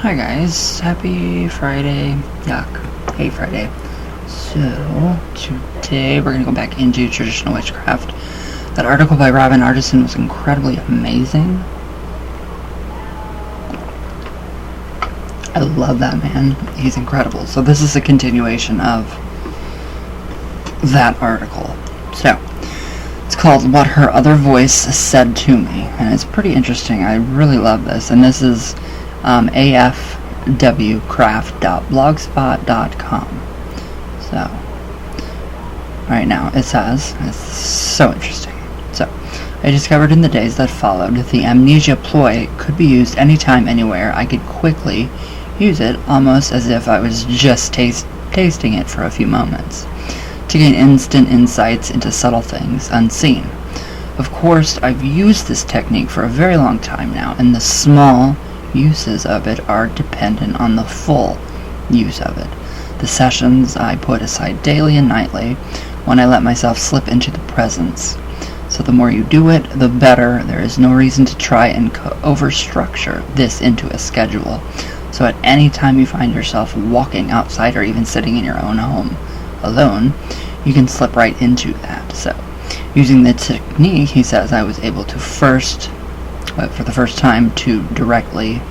Hi guys, happy Friday. Yuck, hate Friday. So, today we're going to go back into traditional witchcraft. That article by Robin Artisson was incredibly amazing. I love that man, he's incredible. So this is a continuation of that article. So, it's called What Her Other Voice Said to Me, and it's pretty interesting. I really love this, and this is afwcraft.blogspot.com. So, right now it says, it's so interesting. So, I discovered in the days that followed the amnesia ploy could be used anytime, anywhere. I could quickly use it, almost as if I was just tasting it for a few moments, to gain instant insights into subtle things unseen. Of course, I've used this technique for a very long time now, and the small uses of it are dependent on the full use of it. The sessions I put aside daily and nightly when I let myself slip into the presence. So the more you do it, the better. There is no reason to try and overstructure this into a schedule. So at any time you find yourself walking outside or even sitting in your own home alone, you can slip right into that. So using the technique, he says, I was able to for the first time to directly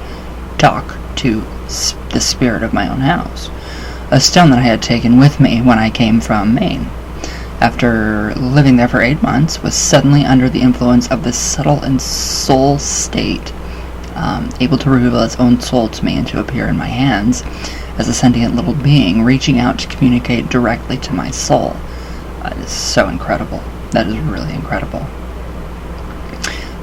talk to the spirit of my own house, a stone that I had taken with me when I came from Maine. After living there for 8 months, was suddenly under the influence of this subtle and soul state, able to reveal its own soul to me and to appear in my hands as a sentient little being, reaching out to communicate directly to my soul. It is so incredible. That is really incredible.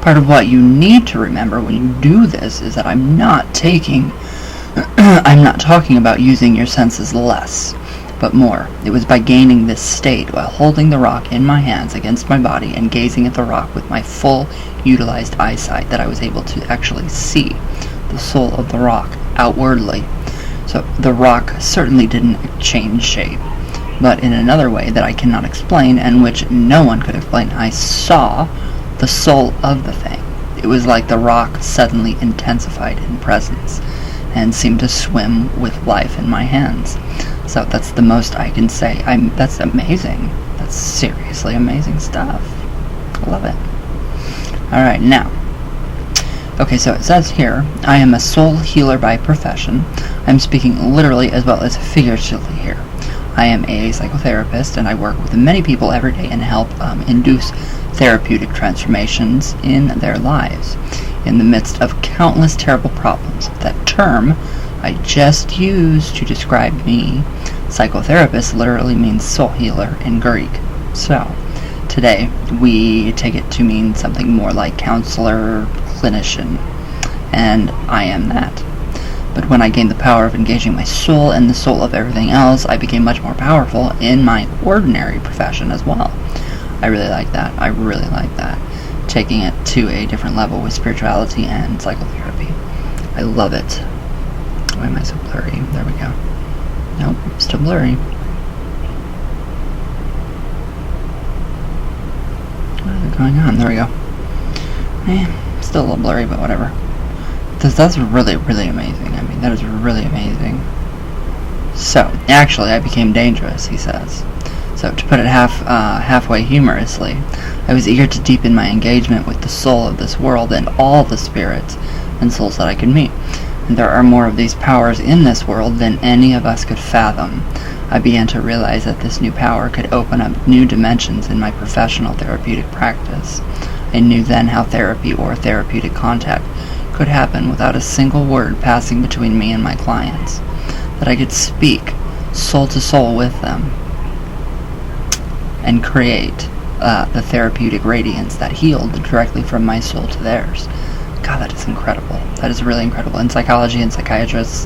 Part of what you need to remember when you do this is that I'm not talking about using your senses less, but more. It was by gaining this state while holding the rock in my hands against my body and gazing at the rock with my full utilized eyesight that I was able to actually see the soul of the rock outwardly. So the rock certainly didn't change shape, but in another way that I cannot explain and which no one could explain, I saw the soul of the thing. It was like the rock suddenly intensified in presence and seemed to swim with life in my hands. So that's the most I can say. That's amazing. That's seriously amazing stuff. I love it. Alright, now. Okay, so it says here, I am a soul healer by profession. I'm speaking literally as well as figuratively here. I am a psychotherapist, and I work with many people every day and help induce therapeutic transformations in their lives in the midst of countless terrible problems. That term I just used to describe me, psychotherapist, literally means soul healer in Greek. So, today we take it to mean something more like counselor, clinician, and I am that. But when I gained the power of engaging my soul and the soul of everything else, I became much more powerful in my ordinary profession as well. I really like that. I really like that. Taking it to a different level with spirituality and psychotherapy. I love it. Why am I so blurry? There we go. Nope, still blurry. What is going on? There we go. Still a little blurry, but whatever. That's really, really amazing. I mean, that is really amazing. So, actually, I became dangerous, he says. So, to put it halfway humorously, I was eager to deepen my engagement with the soul of this world and all the spirits and souls that I could meet. And there are more of these powers in this world than any of us could fathom. I began to realize that this new power could open up new dimensions in my professional therapeutic practice. I knew then how therapy or therapeutic contact could happen without a single word passing between me and my clients. That I could speak soul to soul with them and create the therapeutic radiance that healed directly from my soul to theirs. God, that is incredible. That is really incredible. And psychology and psychiatrists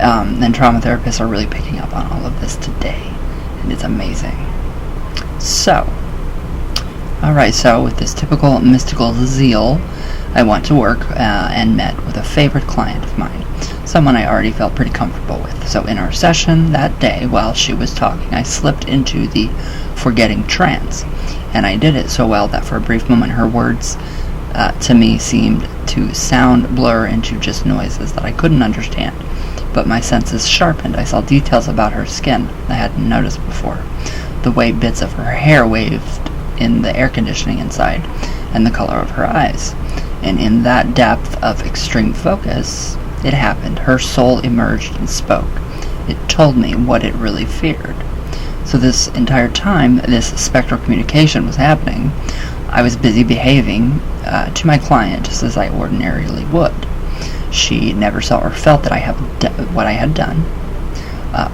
and trauma therapists are really picking up on all of this today. And it's amazing. So, alright, so with this typical mystical zeal, I went to work and met with a favorite client of mine, someone I already felt pretty comfortable with. So in our session that day, while she was talking, I slipped into the forgetting trance, and I did it so well that for a brief moment her words to me seemed to sound blur into just noises that I couldn't understand. But my senses sharpened. I saw details about her skin I hadn't noticed before. The way bits of her hair waved in the air conditioning inside, and the color of her eyes. And in that depth of extreme focus, it happened. Her soul emerged and spoke. It told me what it really feared. So this entire time, this spectral communication was happening. I was busy behaving to my client just as I ordinarily would. She never saw or felt that what I had done,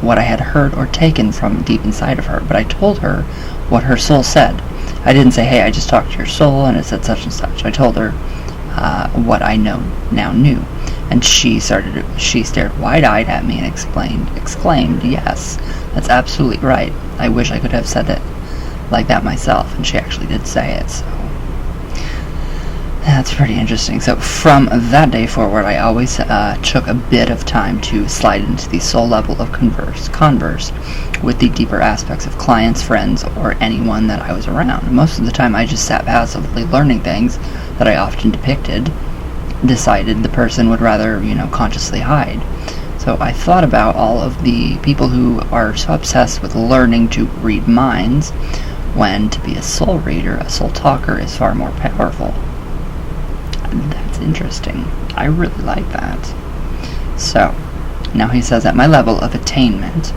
what I had heard or taken from deep inside of her, but I told her what her soul said. I didn't say, hey, I just talked to your soul and it said such and such. I told her what I now knew. And she stared wide-eyed at me and exclaimed, yes, that's absolutely right. I wish I could have said it like that myself. And she actually did say it, so that's pretty interesting. So from that day forward, I always took a bit of time to slide into the soul level of converse with the deeper aspects of clients, friends, or anyone that I was around. Most of the time, I just sat passively learning things that I often decided the person would rather, consciously hide. So I thought about all of the people who are so obsessed with learning to read minds, when to be a soul reader, a soul talker, is far more powerful. That's interesting. I really like that. So, now he says, at my level of attainment,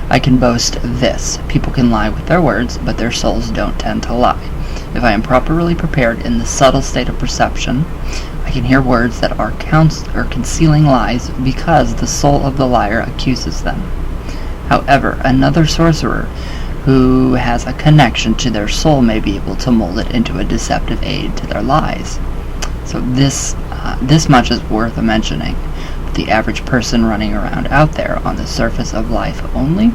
I can boast this. People can lie with their words, but their souls don't tend to lie. If I am properly prepared in the subtle state of perception, I can hear words that are concealing lies because the soul of the liar accuses them. However, another sorcerer who has a connection to their soul may be able to mold it into a deceptive aid to their lies. So this much is worth mentioning. The average person running around out there on the surface of life only,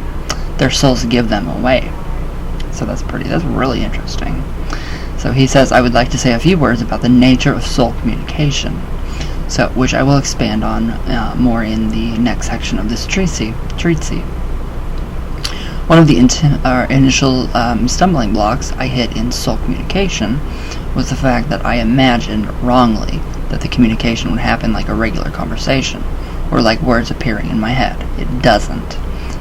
their souls give them away. So that's really interesting. So he says, I would like to say a few words about the nature of soul communication, which I will expand on more in the next section of this treatise. One of the initial stumbling blocks I hit in soul communication was the fact that I imagined wrongly that the communication would happen like a regular conversation, or like words appearing in my head. It doesn't.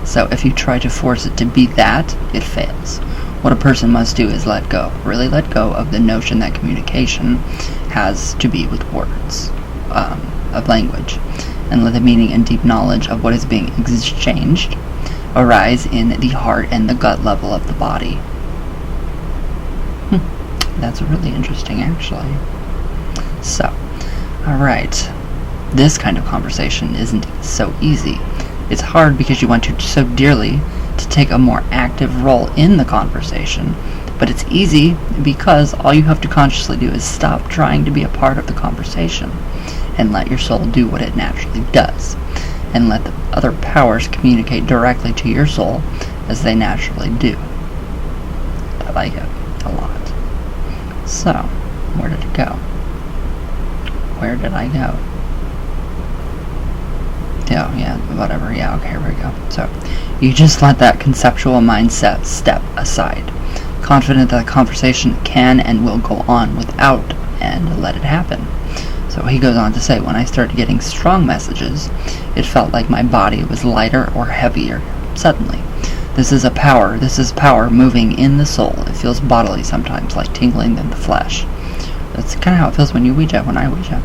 So if you try to force it to be that, it fails. What a person must do is really let go of the notion that communication has to be with words, of language, and let the meaning and deep knowledge of what is being exchanged arise in the heart and the gut level of the body. That's really interesting, actually. So, alright, this kind of conversation isn't so easy. It's hard because you want to so dearly to take a more active role in the conversation, but it's easy because all you have to consciously do is stop trying to be a part of the conversation and let your soul do what it naturally does, and let the other powers communicate directly to your soul as they naturally do. I like it a lot. So, where did it go? Where did I go? Yeah, whatever. Yeah, okay, here we go. So, you just let that conceptual mindset step aside, confident that the conversation can and will go on without, and let it happen. So he goes on to say, when I started getting strong messages, it felt like my body was lighter or heavier suddenly. This is power moving in the soul. It feels bodily sometimes, like tingling in the flesh. That's kind of how it feels when I Ouija.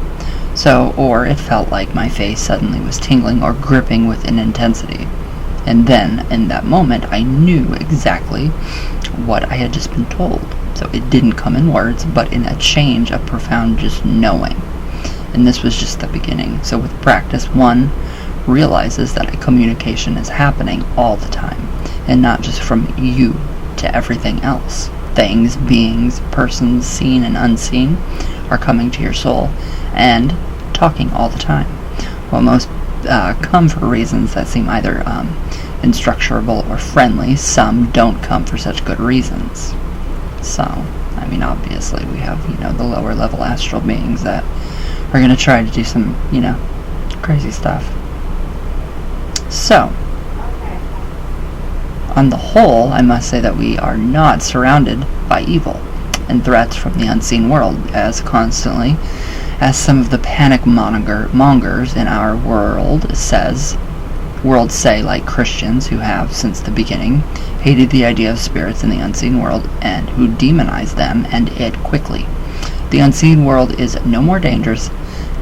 So, or it felt like my face suddenly was tingling or gripping with an intensity. And then, in that moment, I knew exactly what I had just been told. So it didn't come in words, but in a change of profound just knowing. And this was just the beginning. So with practice, one realizes that a communication is happening all the time, and not just from you to everything else. Things, beings, persons, seen and unseen, are coming to your soul and talking all the time. Well, most come for reasons that seem either instructionable or friendly. Some don't come for such good reasons. So, obviously we have, the lower level astral beings that are going to try to do some, crazy stuff. So, on the whole, I must say that we are not surrounded by evil. and threats from the unseen world, as constantly as some of the panic mongers in our world say, like Christians who have, since the beginning, hated the idea of spirits in the unseen world and who demonize them and it quickly. The unseen world is no more dangerous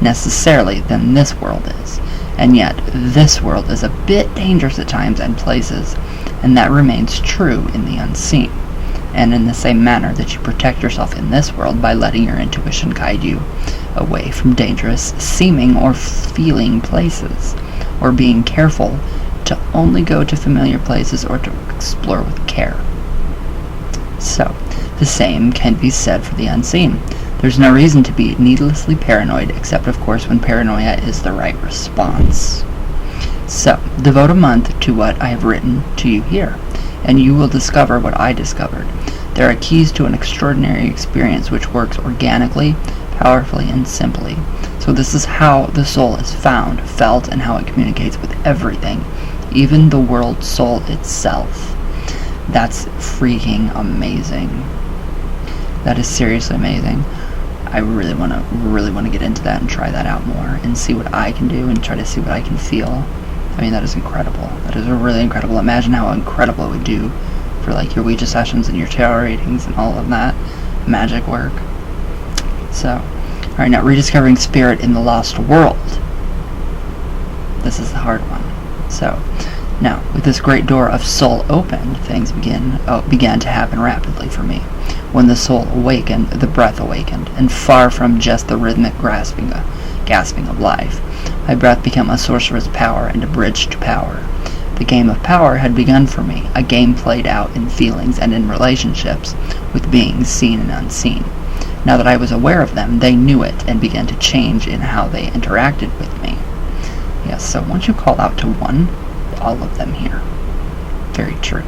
necessarily than this world is, and yet this world is a bit dangerous at times and places, and that remains true in the unseen. And in the same manner that you protect yourself in this world by letting your intuition guide you away from dangerous seeming or feeling places, or being careful to only go to familiar places or to explore with care. So, the same can be said for the unseen. There's no reason to be needlessly paranoid, except of course when paranoia is the right response. So, devote a month to what I have written to you here, and you will discover what I discovered. There are keys to an extraordinary experience which works organically, powerfully, and simply. So this is how the soul is found, felt, and how it communicates with everything, even the world soul itself. That's freaking amazing. That is seriously amazing. I really want to get into that and try that out more and see what I can do and try to see what I can feel. I mean, that is incredible. That is really incredible. Imagine how incredible it would do for like your Ouija sessions and your tarot readings and all of that magic work. So, alright, now rediscovering spirit in the lost world. This is the hard one. So, now, with this great door of soul opened, things began to happen rapidly for me. When the soul awakened, the breath awakened, and far from just the rhythmic gasping of life, my breath became a sorcerer's power and a bridge to power. The game of power had begun for me, a game played out in feelings and in relationships with beings seen and unseen. Now that I was aware of them, they knew it and began to change in how they interacted with me. Yes, so once you call out to one, all of them here. Very true.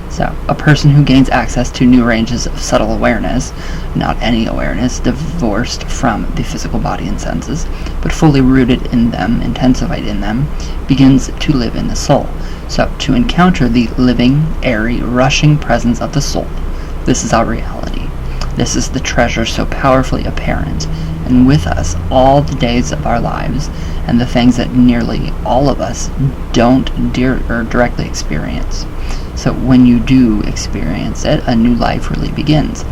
So, a person who gains access to new ranges of subtle awareness, not any awareness, divorced from the physical body and senses, but fully rooted in them, intensified in them, begins to live in the soul. So, to encounter the living, airy, rushing presence of the soul, this is our reality. This is the treasure so powerfully apparent, and with us all the days of our lives, and the things that nearly all of us don't directly experience. So when you do experience it, a new life really begins.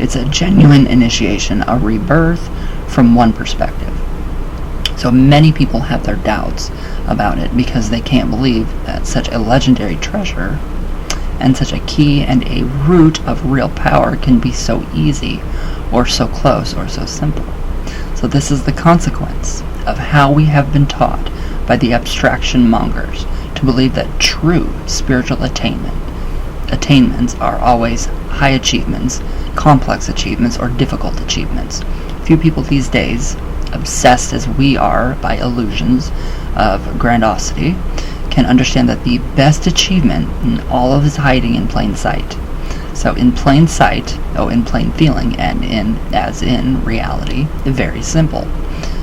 It's a genuine initiation, a rebirth from one perspective. So many people have their doubts about it because they can't believe that such a legendary treasure and such a key and a root of real power can be so easy or so close or so simple. So this is the consequence of how we have been taught by the abstraction mongers to believe that true spiritual attainments are always high achievements, complex achievements, or difficult achievements. Few people these days, obsessed as we are by illusions of grandiosity, can understand that the best achievement in all of is hiding in plain sight. So in plain sight, in plain feeling, and as in reality, very simple.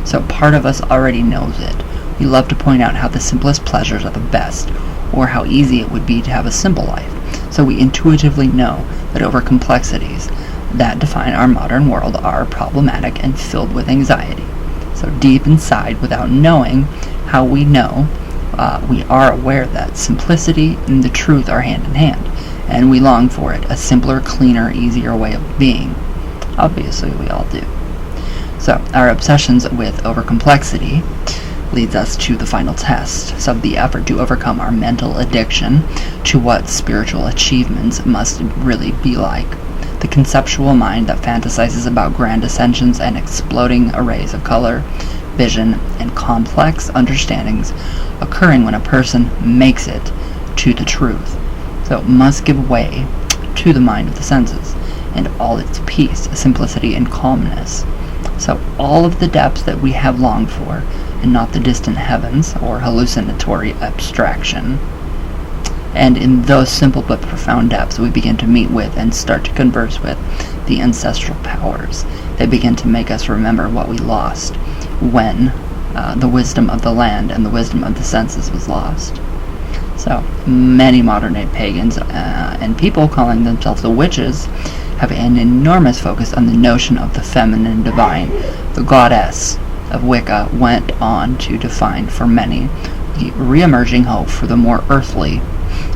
So part of us already knows it. We love to point out how the simplest pleasures are the best, or how easy it would be to have a simple life. So we intuitively know that over complexities that define our modern world are problematic and filled with anxiety. So deep inside, without knowing how we know, we are aware that simplicity and the truth are hand in hand, and we long for it, a simpler, cleaner, easier way of being. Obviously, we all do. So, our obsessions with overcomplexity leads us to the final test. So, the effort to overcome our mental addiction to what spiritual achievements must really be like. The conceptual mind that fantasizes about grand ascensions and exploding arrays of color, vision, and complex understandings occurring when a person makes it to the truth. So it must give way to the mind of the senses and all its peace, simplicity, and calmness. So all of the depths that we have longed for, and not the distant heavens or hallucinatory abstraction. And in those simple but profound depths we begin to meet with and start to converse with the ancestral powers. They begin to make us remember what we lost when the wisdom of the land and the wisdom of the senses was lost. So many modern-day pagans and people calling themselves the witches have an enormous focus on the notion of the feminine divine. The goddess of Wicca went on to define for many the re-emerging hope for the more earthly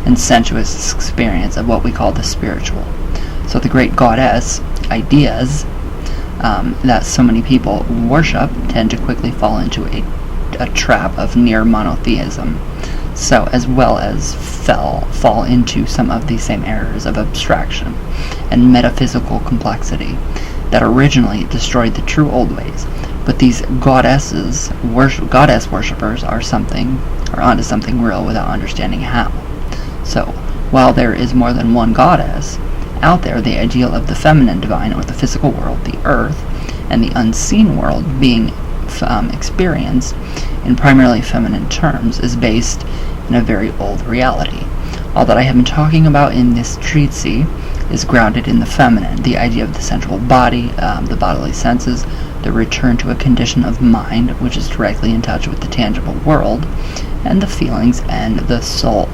and sensuous experience of what we call the spiritual. So the great goddess ideas that so many people worship tend to quickly fall into a trap of near monotheism, so as well as fall into some of the same errors of abstraction and metaphysical complexity that originally destroyed the true old ways. But these goddess worshippers are onto something real without understanding how. So, while there is more than one goddess out there, the ideal of the feminine divine, or the physical world, the earth, and the unseen world being experienced in primarily feminine terms, is based in a very old reality. All that I have been talking about in this treatise is grounded in the feminine, the idea of the sensual body, the bodily senses, the return to a condition of mind which is directly in touch with the tangible world, and the feelings and the soul.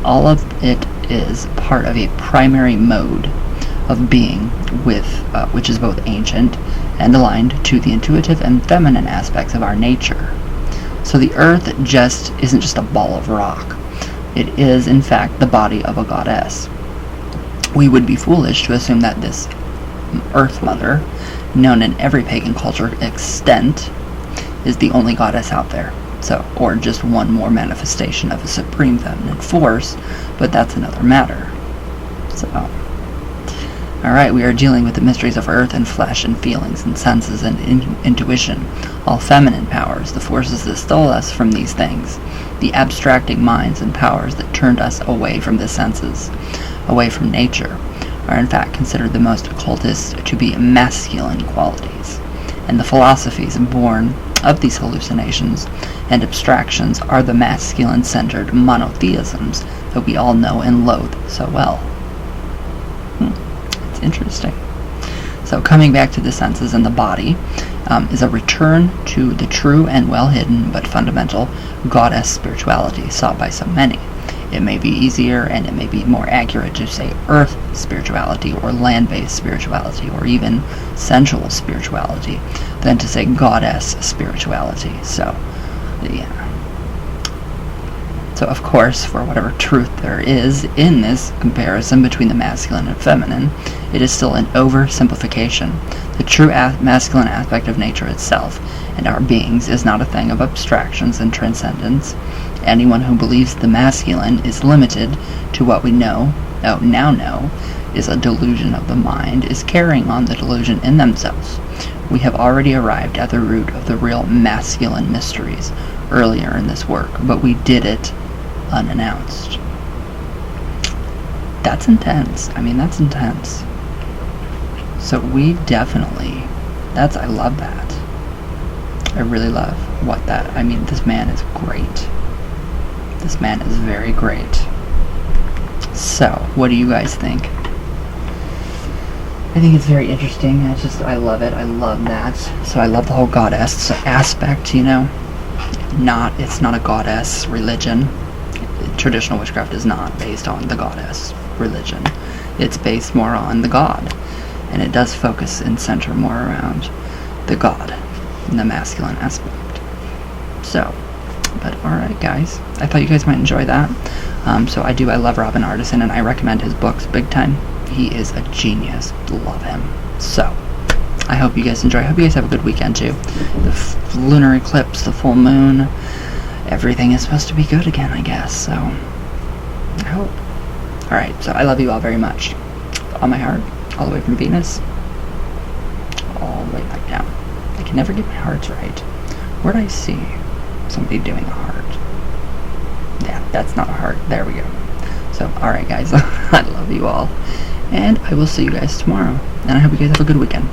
All of it is part of a primary mode of being which is both ancient and aligned to the intuitive and feminine aspects of our nature. So the earth isn't just a ball of rock. It is, in fact, the body of a goddess. We would be foolish to assume that this Earth Mother, known in every pagan culture extent, is the only goddess out there. So, or just one more manifestation of a supreme feminine force, but that's another matter. So, alright, we are dealing with the mysteries of earth and flesh and feelings and senses and intuition, all feminine powers, the forces that stole us from these things, the abstracting minds and powers that turned us away from the senses, away from nature, are in fact considered the most occultist to be masculine qualities, and the philosophies born of these hallucinations and abstractions are the masculine-centered monotheisms that we all know and loathe so well. It's interesting. So coming back to the senses and the body is a return to the true and well-hidden but fundamental goddess spirituality sought by so many. It may be easier and it may be more accurate to say earth spirituality or land-based spirituality or even sensual spirituality than to say goddess spirituality. So, yeah. So, of course, for whatever truth there is in this comparison between the masculine and feminine, it is still an oversimplification. The true masculine aspect of nature itself and our beings is not a thing of abstractions and transcendence. Anyone who believes the masculine is limited to what we now know is a delusion of the mind, is carrying on the delusion in themselves. We have already arrived at the root of the real masculine mysteries earlier in this work, but we did it unannounced. That's intense. I mean, that's intense. So we definitely, I love that. I really love this man is great. This man is very great. So, what do you guys think? I think it's very interesting. I love it. I love that. So I love the whole goddess aspect, It's not a goddess religion. Traditional witchcraft is not based on the goddess religion. It's based more on the god. And it does focus and center more around the god and the masculine aspect. So, but alright guys, I thought you guys might enjoy that. I love Robin Artisson and I recommend his books big time. He is a genius. Love him. So, I hope you guys enjoy. I hope you guys have a good weekend too. The lunar eclipse, the full moon, everything is supposed to be good again, I guess. So, I hope. Alright, so I love you all very much. On my heart, all the way from Venus, all the way back down. I can never get my hearts right. Where'd I see somebody doing a heart? Yeah, that's not a heart. There we go. So, alright guys, I love you all. And I will see you guys tomorrow. And I hope you guys have a good weekend.